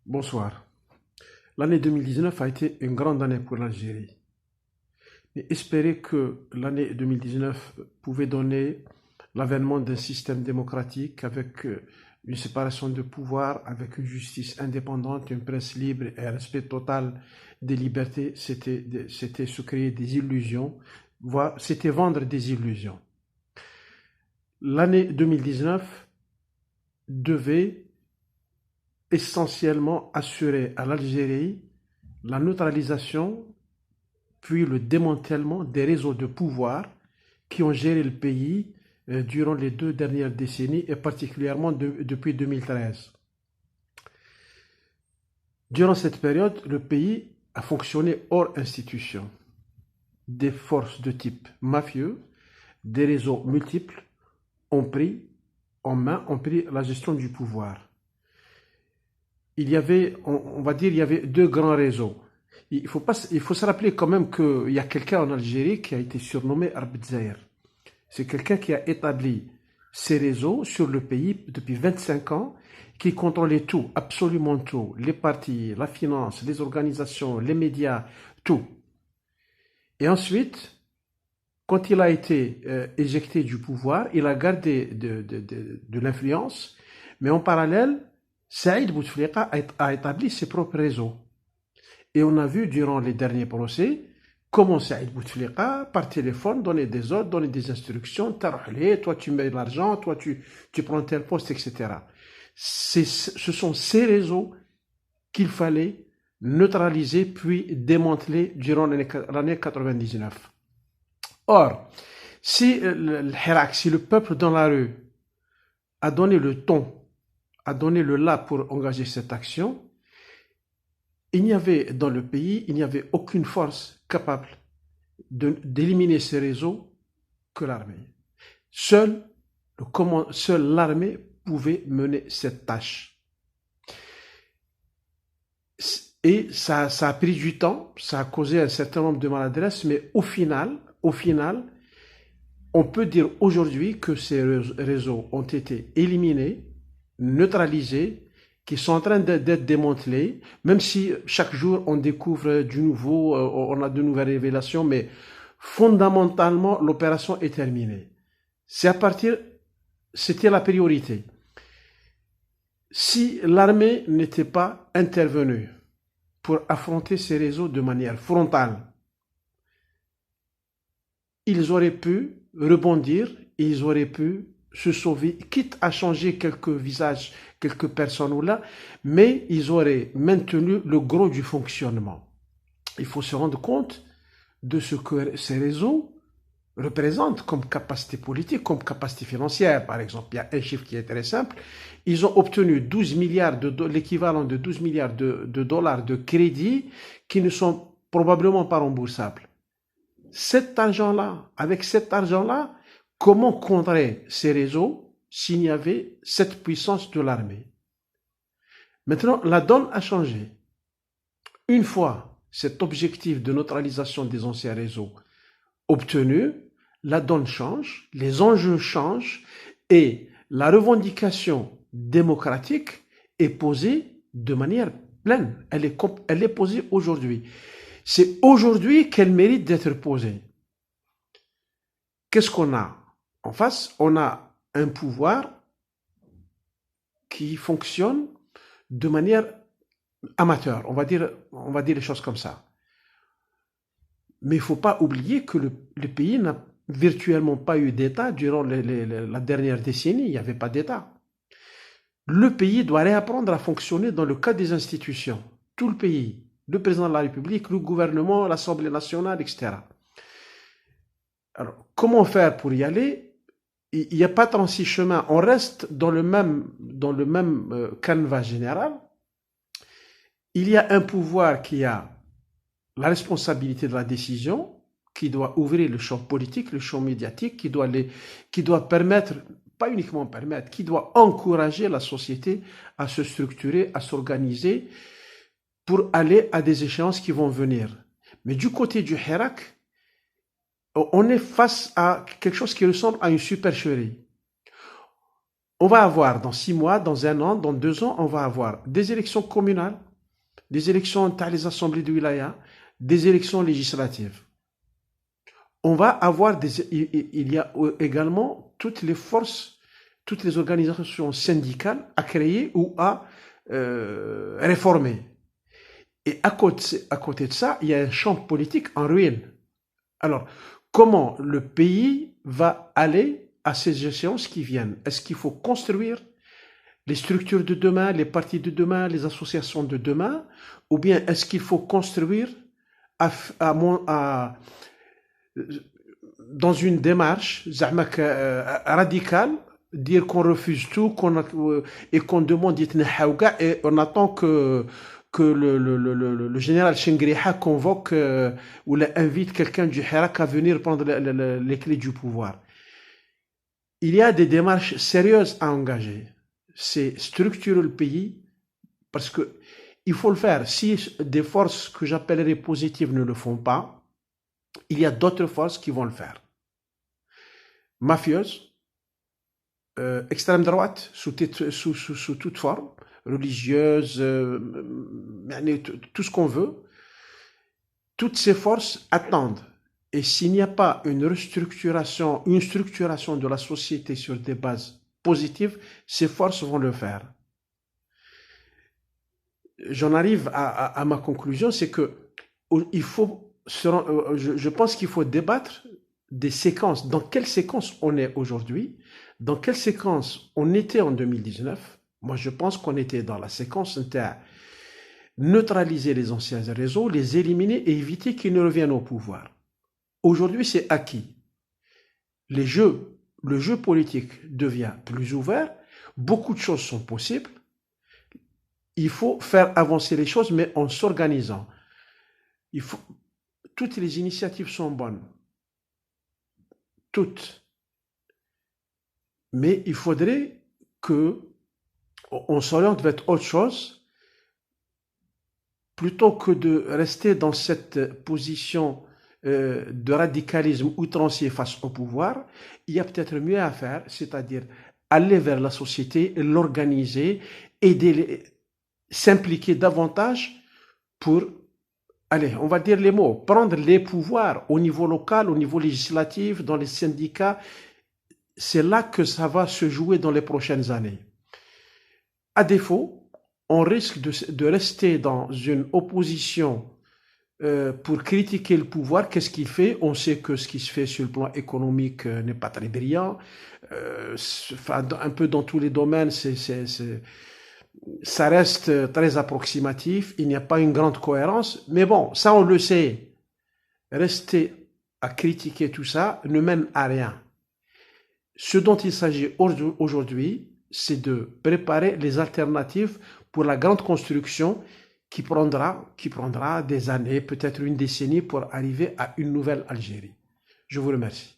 Bonsoir. L'année 2019 a été une grande année pour l'Algérie. Mais espérer que l'année 2019 pouvait donner l'avènement d'un système démocratique avec une séparation de pouvoirs, avec une justice indépendante, une presse libre et un respect total des libertés, c'était se créer des illusions, c'était vendre des illusions. L'année 2019 devait essentiellement assurer à l'Algérie la neutralisation puis le démantèlement des réseaux de pouvoir qui ont géré le pays durant les 2 dernières décennies et particulièrement depuis 2013. Durant cette période, le pays a fonctionné hors institution. Des forces de type mafieux, des réseaux multiples ont pris ont pris la gestion du pouvoir. Il y avait, on va dire, il y avait deux grands réseaux. Il faut se rappeler quand même qu'il y a quelqu'un en Algérie qui a été surnommé Arbet Zahir. C'est quelqu'un qui a établi ses réseaux sur le pays depuis 25 ans, qui contrôlait tout, absolument tout, les partis, la finance, les organisations, les médias, tout. Et ensuite, quand il a été éjecté du pouvoir, il a gardé de l'influence, mais en parallèle, Saïd Bouteflika a établi ses propres réseaux. Et on a vu durant les derniers procès comment Saïd Bouteflika, par téléphone, donnait des ordres, donnait des instructions, toi tu mets l'argent, toi tu prends tel poste, etc. Ce sont ces réseaux qu'il fallait neutraliser puis démanteler durant l'année 99. Or, si le Hirak, si le peuple dans la rue a donné le ton, a donné le là pour engager cette action, il n'y avait dans le pays, il n'y avait aucune force capable d'éliminer ces réseaux que l'armée. Seule l'armée pouvait mener cette tâche. Et ça a pris du temps, ça a causé un certain nombre de maladresses, mais au final, on peut dire aujourd'hui que ces réseaux ont été éliminés, neutralisés, qui sont en train d'être démantelés, même si chaque jour on découvre du nouveau, on a de nouvelles révélations, mais fondamentalement l'opération est terminée. C'était la priorité. Si l'armée n'était pas intervenue pour affronter ces réseaux de manière frontale, ils auraient pu rebondir, ils auraient pu se sauver, quitte à changer quelques visages, quelques personnes ou là, mais ils auraient maintenu le gros du fonctionnement. Il faut se rendre compte de ce que ces réseaux représentent comme capacité politique, comme capacité financière. Par exemple, il y a un chiffre qui est très simple. Ils ont obtenu 12 milliards l'équivalent de 12 milliards de dollars de crédits qui ne sont probablement pas remboursables. Avec cet argent-là, comment contrer ces réseaux s'il y avait cette puissance de l'armée? Maintenant, la donne a changé. Une fois cet objectif de neutralisation des anciens réseaux obtenu, la donne change, les enjeux changent et la revendication démocratique est posée de manière pleine. Elle est posée aujourd'hui. C'est aujourd'hui qu'elle mérite d'être posée. Qu'est-ce qu'on a en face? On a un pouvoir qui fonctionne de manière amateur, on va dire les choses comme ça. Mais il ne faut pas oublier que le pays n'a virtuellement pas eu d'État durant la dernière décennie, il n'y avait pas d'État. Le pays doit réapprendre à fonctionner dans le cadre des institutions. Tout le pays, le président de la République, le gouvernement, l'Assemblée nationale, etc. Alors, comment faire pour y aller? Il n'y a pas 36 chemins. On reste dans le même canevas général. Il y a un pouvoir qui a la responsabilité de la décision, qui doit ouvrir le champ politique, le champ médiatique, qui doit permettre, pas uniquement permettre, qui doit encourager la société à se structurer, à s'organiser pour aller à des échéances qui vont venir. Mais du côté du Hirak, on est face à quelque chose qui ressemble à une supercherie. On va avoir dans 6 mois, dans 1 an, dans 2 ans, on va avoir des élections communales, des élections dans les assemblées de wilaya, des élections législatives. On va avoir il y a également toutes les forces, toutes les organisations syndicales à créer ou à réformer. Et à côté de ça, il y a un champ politique en ruine. Alors, comment le pays va aller à ces échéances qui viennent? Est-ce qu'il faut construire les structures de demain, les partis de demain, les associations de demain, ou bien est-ce qu'il faut construire dans une démarche radicale, dire qu'on refuse tout et qu'on demande et on attend que le général Chengriha convoque ou invite quelqu'un du Hirak à venir prendre les clés du pouvoir. Il y a des démarches sérieuses à engager. C'est structurer le pays parce que il faut le faire. Si des forces que j'appellerais positives ne le font pas, il y a d'autres forces qui vont le faire. Mafieuses, extrême droite, sous toute forme, religieuse, tout ce qu'on veut, toutes ces forces attendent. Et s'il n'y a pas une structuration de la société sur des bases positives, ces forces vont le faire. J'en arrive à ma conclusion, c'est que je pense qu'il faut débattre des séquences. Dans quelle séquence on est aujourd'hui? Dans quelle séquence on était en 2019? Moi, je pense qu'on était dans la séquence neutraliser les anciens réseaux, les éliminer et éviter qu'ils ne reviennent au pouvoir. Aujourd'hui, c'est acquis. Le jeu politique devient plus ouvert. Beaucoup de choses sont possibles. Il faut faire avancer les choses, mais en s'organisant. Toutes les initiatives sont bonnes. Toutes. Mais il faudrait qu'on s'oriente vers autre chose, plutôt que de rester dans cette position de radicalisme outrancier face au pouvoir. Il y a peut-être mieux à faire, c'est-à-dire aller vers la société, l'organiser, aider, s'impliquer davantage pour, allez, on va dire les mots, prendre les pouvoirs au niveau local, au niveau législatif, dans les syndicats. C'est là que ça va se jouer dans les prochaines années. À défaut, on risque de rester dans une opposition pour critiquer le pouvoir. Qu'est-ce qu'il fait? On sait que ce qui se fait sur le plan économique n'est pas très brillant. Un peu dans tous les domaines, ça reste très approximatif. Il n'y a pas une grande cohérence. Mais bon, ça on le sait. Rester à critiquer tout ça ne mène à rien. Ce dont il s'agit aujourd'hui, c'est de préparer les alternatives pour la grande construction qui prendra des années, peut-être une décennie, pour arriver à une nouvelle Algérie. Je vous remercie.